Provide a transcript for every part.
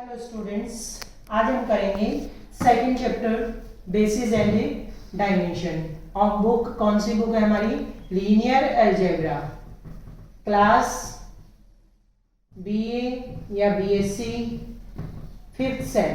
Hello students, आज हम करेंगे second chapter basis and dimension of book. कौन सी बुक है हमारी? लीनियर अलजेब्रा, क्लास बीए या BSc fifth sem.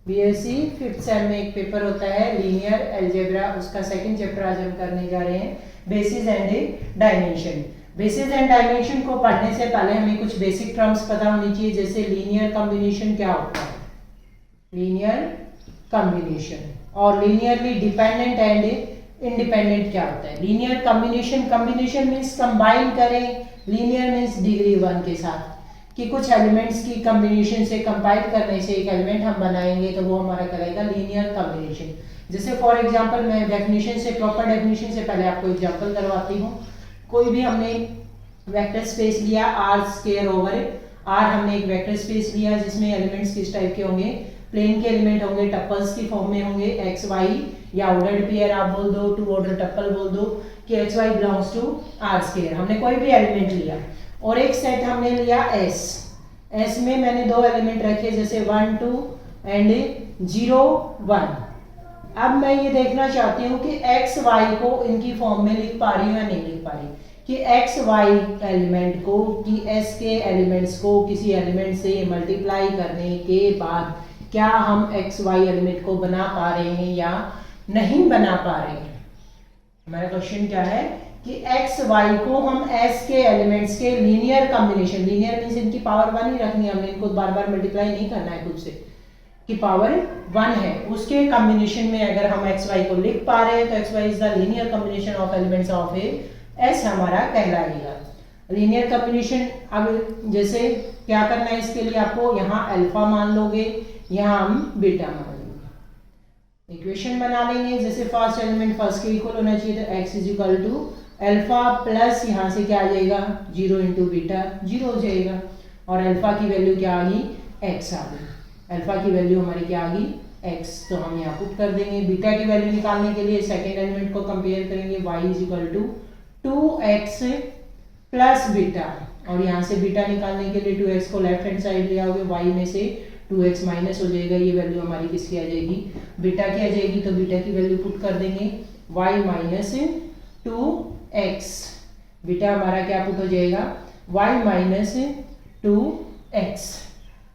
BSc fifth sem में एक पेपर होता है लीनियर अलजेब्रा, उसका सेकंड चैप्टर आज हम करने जा रहे हैं, basis and dimension. Basis and dimension को पढ़ने से पहले हमें कुछ बेसिक टर्म्स पता होनी चाहिए, जैसे लीनियर कॉम्बिनेशन क्या होता है, लीनियर कॉम्बिनेशन, और लीनियरली डिपेंडेंट एंड इंडिपेंडेंट क्या होता है। Linear combination, combination means combine करें, लीनियर मीन्स डिग्री वन के साथ, कि कुछ एलिमेंट्स की कॉम्बिनेशन से कंपाइल करने से एक एलिमेंट हम बनाएंगे तो वो हमारा कहलाएगा लीनियर कॉम्बिनेशन। जैसे फॉर एग्जांपल मैं डेफिनेशन से, प्रॉपर डेफिनेशन से पहले आपको एग्जांपल करवाती हूँ। कोई भी हमने वेक्टर स्पेस लिया आर स्क्वायर ओवर आर, हमने एक वेक्टर स्पेस लिया जिसमें एलिमेंट्स किस टाइप के होंगे, प्लेन के एलिमेंट होंगे, टपल्स की फॉर्म में होंगे, एक्स वाई या ऑर्डर्ड पेयर आप बोल दो, टू ऑर्डर टपल बोल दो कि X Y belongs to R square. हमने कोई भी एलिमेंट लिया और एक सेट हमने लिया एस, एस में मैंने दो एलिमेंट रखे जैसे 1 2 एंड 0 1। अब मैं ये देखना चाहती हूँ कि एक्स वाई को इनकी फॉर्म में लिख पा रही हूँ या नहीं लिख पा रही, कि एक्स वाई एलिमेंट को, कि एस के एलिमेंट्स को किसी एलिमेंट से मल्टीप्लाई करने के बाद क्या हम एक्स वाई एलिमेंट को बना पा रहे हैं या नहीं बना पा रहे हैं। हमारा क्वेश्चन क्या है कि एक्स वाई को हम एस के एलिमेंट्स के लीनियर कॉम्बिनेशन, लीनियर मींस इनकी पावर 1 ही रखनी है, हमने इनको बार बार मल्टीप्लाई नहीं करना है खुद से, कि पावर 1 है, उसके कॉम्बिनेशन में अगर हम एक्स वाई को लिख पा रहे हैं तो X Y is the linear combination of elements of A S हमारा कहलाएगा लीनियर कॉम्बिनेशन। अब जैसे क्या करना है इसके लिए, आपको यहाँ अल्फा मान लोगे, यहाँ हम बीटा मान लेंगे, इक्वेशन बना लेंगे। जैसे फर्स्ट एलिमेंट फर्स्ट के इक्वल होना चाहिए तो x is equal to alpha plus यहाँ से क्या आ जाएगा 0 इंटू बीटा 0 हो जाएगा, और अल्फा की वैल्यू क्या आ गई x आ गई, अल्फा की वैल्यू हमारी क्या आ गई x, तो हम यहाँ पुट कर देंगे। बीटा की वैल्यू निकालने के लिए सेकेंड एलिमेंट को कंपेयर करेंगे, y is equal to 2x plus beta, और यहाँ से बीटा निकालने के लिए 2x को लेफ्ट हैंड साइड ले आओगे, y में से 2x माइनस हो जाएगा, ये वैल्यू हमारी किसकी आ जाएगी, बीटा की आ जाएगी, तो बीटा की वैल्यू पुट कर देंगे y माइनस 2x, बीटा हमारा क्या पुट हो जाएगा y माइनस 2x।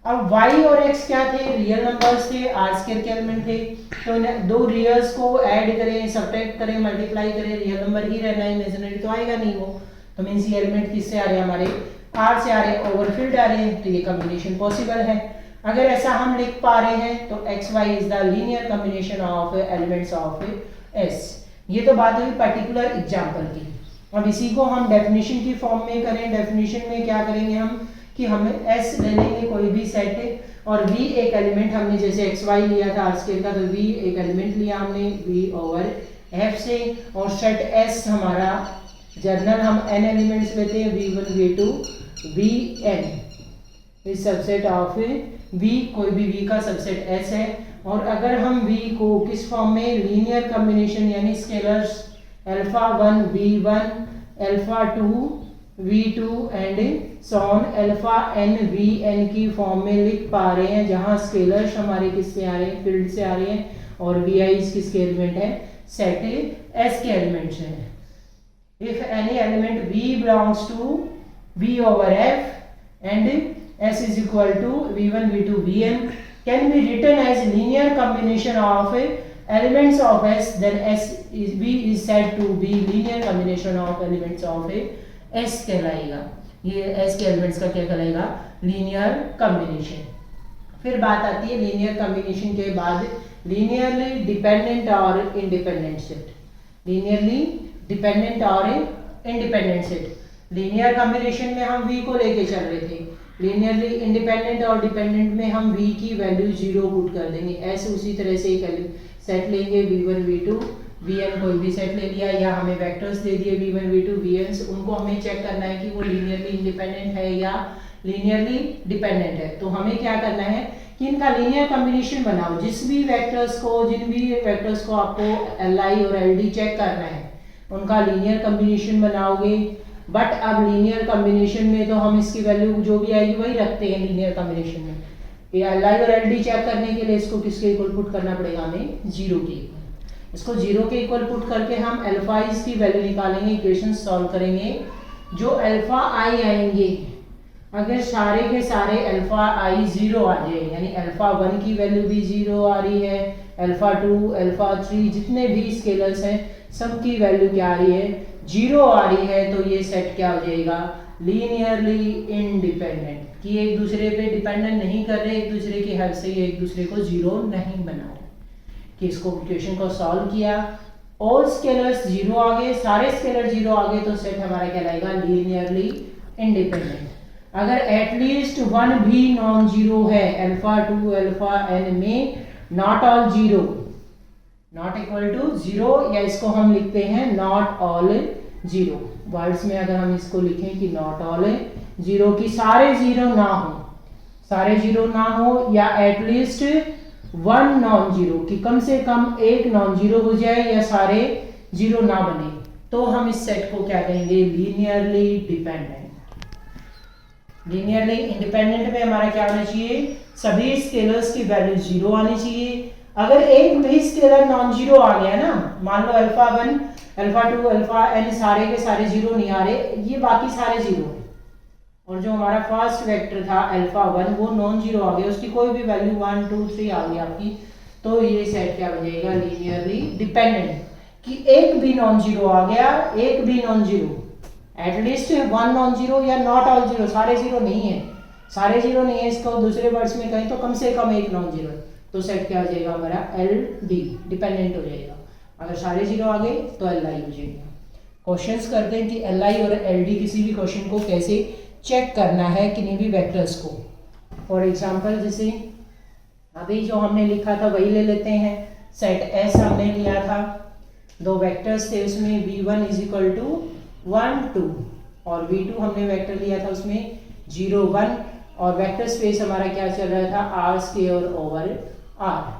अब y और x क्या थे, रियल नंबर्स थे, आर स्क्वायर के एलिमेंट थे, तो दो रियल्स को ऐड करें, सब्ट्रैक्ट करें, मल्टीप्लाई करें, रियल नंबर ही रहना है, इमेजिनरी तो आएगा नहीं वो, तो मींस ये एलिमेंट किससे आ रहे हैं हमारे आर से आ रहे हैं, ओवरफिल्ड आ रहे हैं, तो ये कॉम्बिनेशन पॉसिबल है। अगर ऐसा हम लिख पा रहे हैं तो X Y is the linear combination of elements of S. ये तो बात हुई पर्टिकुलर एग्जांपल की। अब इसी को हम डेफिनेशन की फॉर्म में करें, डेफिनेशन में क्या करेंगे हम कि हमें एस ले लेंगे कोई भी सेट, और v एक एलिमेंट हमने जैसे एक्स वाई लिया था आर स्क्वायर का, तो v एक एलिमेंट लिया हमने v ओवर f से, और सेट s हमारा जर्नल हम n एलिमेंट्स लेते हैं, v1 v2 vn इस सबसेट ऑफ v, कोई भी v का सबसेट s है। और अगर हम v को किस फॉर्म में, लीनियर कॉम्बिनेशन यानी scalars alpha 1 v1 alpha 2 v2 and so on alpha n vn की फॉर्म में लिख पा रहे हैं, जहां स्केलर्स हमारे किससे आ रहे हैं, फील्ड से आ रहे हैं, और vi किसके एलिमेंट है, सेट s के एलिमेंट्स हैं। If any element v belongs to v over f and s is equal to v1 v2 vn can be written as linear combination of elements of s, then s is v is said to be linear combination of elements of s कहलाएगा। ये s के elements का क्या कहलाएगा, linear combination. फिर बात आती है लीनियर कॉम्बिनेशन के बाद लीनियरली डिपेंडेंट और इंडिपेंडेंट सेट, लीनियरली डिपेंडेंट और इंडिपेंडेंट सेट। लीनियर कॉम्बिनेशन में हम v को लेके चल रहे थे, लीनियरली इंडिपेंडेंट और डिपेंडेंट में हम v की वैल्यू 0 पुट कर देंगे, ऐसे उसी तरह से एक सेट लेंगे v1 v2 vn, कोई भी सेट ले लिया, या हमें वेक्टर्स दे दिए v1 v2 vn, उनको हमें चेक करना है कि वो लीनियरली इंडिपेंडेंट है या लीनियरली डिपेंडेंट है। तो हमें क्या करना है कि इनका लीनियर कॉम्बिनेशन बनाओ, जिन भी वेक्टर्स को आपको li और ld चेक करना है उनका लीनियर कॉम्बिनेशन बनाओगे। बट अब लीनियर कॉम्बिनेशन में तो हम इसकी वैल्यू जो भी आएगी वही रखते हैं लीनियर कॉम्बिनेशन में, ये एल आई और एल डी चेक करने के लिए इसको किसके इक्वल पुट करना पड़ेगा हमें, 0 के इक्वल। इसको 0 के इक्वल पुट करके हम अल्फा इज की वैल्यू निकालेंगे, इक्वेशन सॉल्व करेंगे। जो अल्फा आई आएंगे, अगर सारे के सारे अल्फा आई 0 आ जाए, यानी अल्फा 1 की वैल्यू भी 0 आ रही है, अल्फा 2 अल्फा 3 जितने भी स्केलर्स हैं सबकी वैल्यू क्या आ रही है, 0 आ रही है, तो ये सेट क्या हो जाएगा, लीनियरली इंडिपेंडेंट, कि एक दूसरे पे डिपेंडेंट नहीं कर रहे, एक दूसरे की हेल्प से ये एक दूसरे को 0 नहीं बना रहे। कि इसको इक्वेशन को सॉल्व किया, ऑल स्केलर्स 0 आ गए, सारे स्केलर 0 आ गए, तो सेट हमारा कहलाएगा लीनियरली इंडिपेंडेंट। अगर एटलीस्ट 1 भी नॉन जीरो है, अल्फा 2 अल्फा n में not all 0, not equal to 0, या इसको हम लिखते हैं नॉट ऑल 0। वर्ड्स में अगर हम इसको लिखें कि नॉट ऑल 0, की सारे 0 ना हो, सारे 0 ना हो, या एटलीस्ट 1 नॉन जीरो, कि कम से कम एक नॉन जीरो हो जाए या सारे 0 ना बने, तो हम इस सेट को क्या कहेंगे, लीनियरली डिपेंडेंट। लीनियरली इंडिपेंडेंट में हमारा क्या होना चाहिए, सभी स्केलर्स की वैल्यू 0 आनी चाहिए। अगर एक भी स्केलर नॉन जीरो आ गया ना, मान लो अल्फा 1 अल्फा 2 अल्फा n सारे के सारे 0 नहीं आ रहे, ये बाकी सारे 0 है, और जो हमारा फर्स्ट वेक्टर था अल्फा 1 वो नॉन जीरो आ गया, उसकी कोई भी वैल्यू 1 2 3 आ गई आपकी, तो ये सेट क्या बन जाएगा, लीनियरली डिपेंडेंट। कि एक भी नॉन जीरो आ गया, एक भी non zero, at least 1 non zero या नॉट ऑल 0, सारे 0 नहीं है, सारे 0 नहीं है, इसको दूसरे वर्ड्स में कहें तो कम से कम एक नॉन जीरो, तो सेट क्या हो जाएगा हमारा, एल डी डिपेंडेंट हो जाएगा। अगर सारे 0 आ गए तो एल आई हो जाएगा। क्वेश्चंस करते हैं कि एल आई और एल डी किसी भी क्वेश्चन को कैसे चेक करना है किन्हीं भी वेक्टर्स को। फॉर एग्जांपल जैसे अभी जो हमने लिखा था वही ले लेते हैं। सेट एस हमने लिया था, 2 वेक्टर्स थे उसमें, v1 इज इक्वल टू 1 2, और v2 हमने वेक्टर लिया था उसमें 0 1, और वेक्टर स्पेस हमारा क्या चल रहा था, R square over R.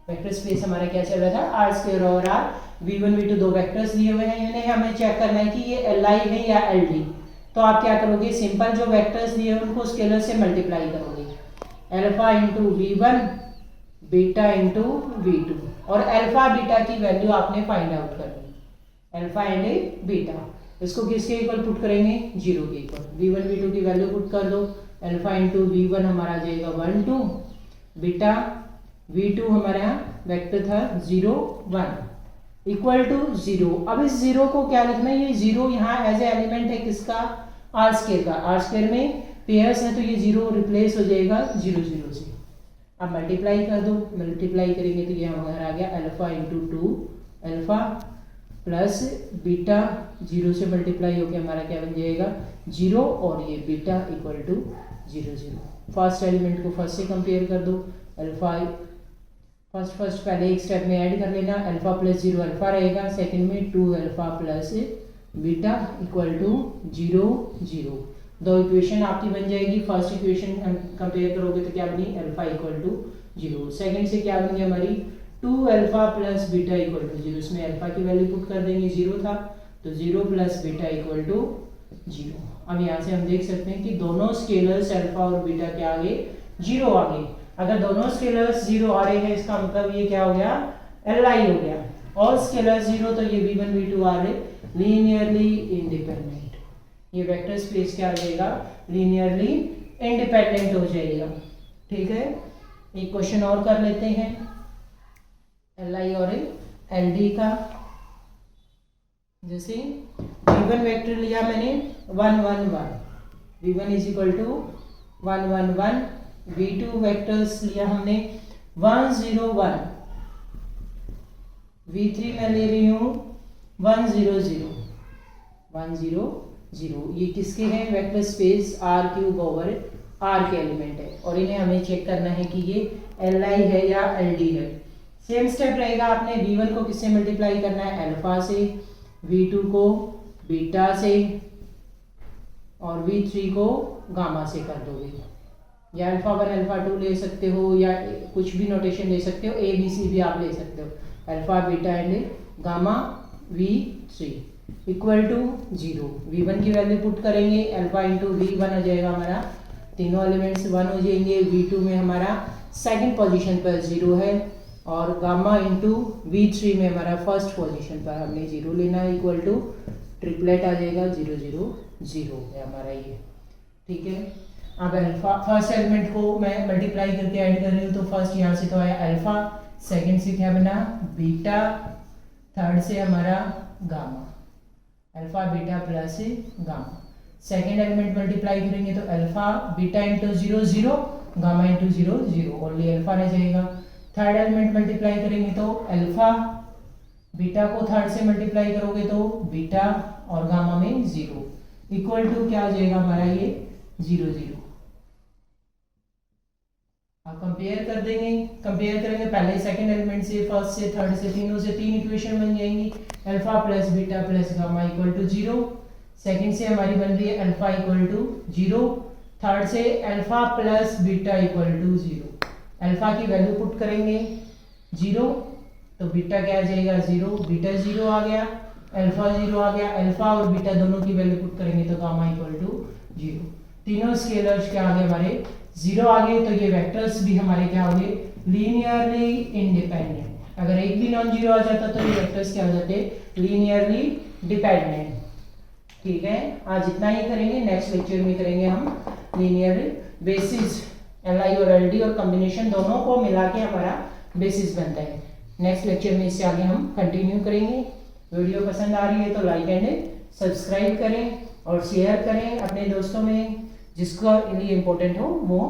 Vector space हमारा क्या चल रहा था, R square over R. v1 v2 2 vectors लिए हुए हैं, इन्हें हमें चेक करना है कि ये एल आई है या एल डी। तो आप क्या करोगे, सिंपल जो वेक्टर्स दिए उनको स्केलर से मल्टीप्लाई करोगे, alpha into v1 beta into v2, और अल्फा बीटा की वैल्यू आपने फाइंड आउट करनी, अल्फा एंड बीटा। इसको किसके इक्वल पुट करेंगे, 0 के इक्वल। v1 v2 की वैल्यू पुट कर दो, अल्फा इंटू v1 हमारा आ जाएगा 1 2, बीटा v2 हमारा वेक्टर था 0 1 इक्वल टू 0। अब इस 0 को क्या लिखना है, ये 0 यहाँ एज ए एलिमेंट है किसका, आर स्क्वायर का। आर स्क्वायर में पेयर्स है तो ये 0 रिप्लेस हो जाएगा 0 0 से। अब मल्टीप्लाई कर दो, मल्टीप्लाई करेंगे तो ये हमारा आ गया alpha into 2 alpha plus beta, 0 से मल्टीप्लाई होकर हमारा क्या बन जाएगा 0, और ये beta equal to 0 0। First element को फर्स्ट से कंपेयर कर दो, अल्फा फर्स्ट पहले एक स्टेप में ऐड कर लेना, अल्फा प्लस 0 अल्फा रहेगा, सेकंड में 2 alpha plus beta equal to 0 0। 2 equation आपकी बन जाएगी। फर्स्ट इक्वेशन कंपेयर करोगे तो क्या बनी, अल्फा इक्वल टू 0। सेकंड से क्या बनी हमारी 2 alpha plus beta equal to 0। इसमें अल्फा की वैल्यू पुट कर देंगे, 0 था तो 0 प्लस बीटा इक्वल टू 0। अब यहाँ से हम देख सकते हैं कि दोनों स्केलर्स अल्फा और बीटा क्या आ गए, 0 आ गए। अगर दोनों स्केलर्स 0 आ रहे हैं इसका मतलब ये क्या हो गया, एल आई हो गया। ऑल स्केलर्स 0 तो ये v1 v2 आ रहे लीनियरली इंडिपेंडेंट। ये वेक्टर स्पेस क्या आ जाएगा, लीनियरली इंडिपेंडेंट हो जाएगा। ठीक है, एक क्वेश्चन और कर लेते हैं एल आई और एल डी का। जैसे v1 वेक्टर लिया मैंने 1 1 1, v1 is equal to 1 1 1। v2 vectors लिया हमने 1 0 1, v3 मैं ले रही हूँ 1 0 0 1 0 0। ये किसके हैं, vector space R cube over R के एलिमेंट है, और इन्हें हमें चेक करना है कि ये एल आई है या एल डी है। सेम स्टेप रहेगा, आपने v1 को किससे मल्टीप्लाई करना है, अल्फा से, v2 को बीटा से, और v3 को गामा से कर दोगे, या अल्फा 1 अल्फा 2 ले सकते हो, या कुछ भी नोटेशन ले सकते हो, ए बी सी भी आप ले सकते हो, alpha beta and gamma v3 equal to 0। v1 की वैल्यू पुट करेंगे, अल्फा इंटू v1 आ जाएगा हमारा तीनों एलिमेंट्स 1 हो जाएंगे। V2 में हमारा सेकंड पोजीशन पर 0 है और गामा इंटू V3 में हमारा फर्स्ट पोजीशन पर हमने 0 लेना है, इक्वल टू ट्रिपलेट आ जाएगा 0 0 0 है हमारा ये। ठीक है, अब अल्फा फर्स्ट एलिमेंट को मैं मल्टीप्लाई करके ऐड कर रही हूँ, तो फर्स्ट यहाँ से तो आया अल्फा, सेकंड से क्या बना बीटा, थर्ड से हमारा gamma, alpha beta plus gamma. Second element multiply करेंगे तो alpha beta into 0 0, gamma into 0 0, only alpha रह जाएगा। थर्ड एलिमेंट मल्टीप्लाई करेंगे तो अल्फा बीटा को थर्ड से मल्टीप्लाई करोगे तो बीटा और गामा में 0, इक्वल टू क्या आ जाएगा हमारा ये 0 0। अब कंपेयर कर देंगे, कंपेयर करेंगे पहले सेकंड एलिमेंट से, फर्स्ट से, थर्ड से, तीनों से 3 इक्वेशन बन जाएंगी। Alpha plus beta plus gamma equal to 0, second से हमारी बन रही है अल्फा इक्वल टू 0, थर्ड से alpha plus beta equal to 0। Alpha की वैल्यू पुट करेंगे 0, तो बीटा क्या आ जाएगा 0, बीटा 0 आ गया, अल्फा 0 आ गया, अल्फा और बीटा दोनों की वैल्यू पुट करेंगे तो गामा इक्वल टू 0। तीनों स्केलर्स क्या आ गए हमारे 0 आ गए, तो ये वेक्टर्स भी हमारे क्या हो गए लीनियरली इंडिपेंडेंट। अगर एक भी नॉन जीरो आ जाता तो ये वेक्टर्स क्या हो जाते लीनियरली डिपेंडेंट। ठीक है, आज इतना ही करेंगे, नेक्स्ट लेक्चर में करेंगे हम लीनियर बेसिस, एलआई और एलडी और कॉम्बिनेशन दोनों को मिला के हमारा बेसिस बनता है। नेक्स्ट लेक्चर में इससे आगे हम कंटिन्यू करेंगे। वीडियो पसंद आ रही है तो लाइक एंड सब्सक्राइब करें और शेयर करें अपने दोस्तों में, जिसका लिए इम्पोर्टेंट हो वो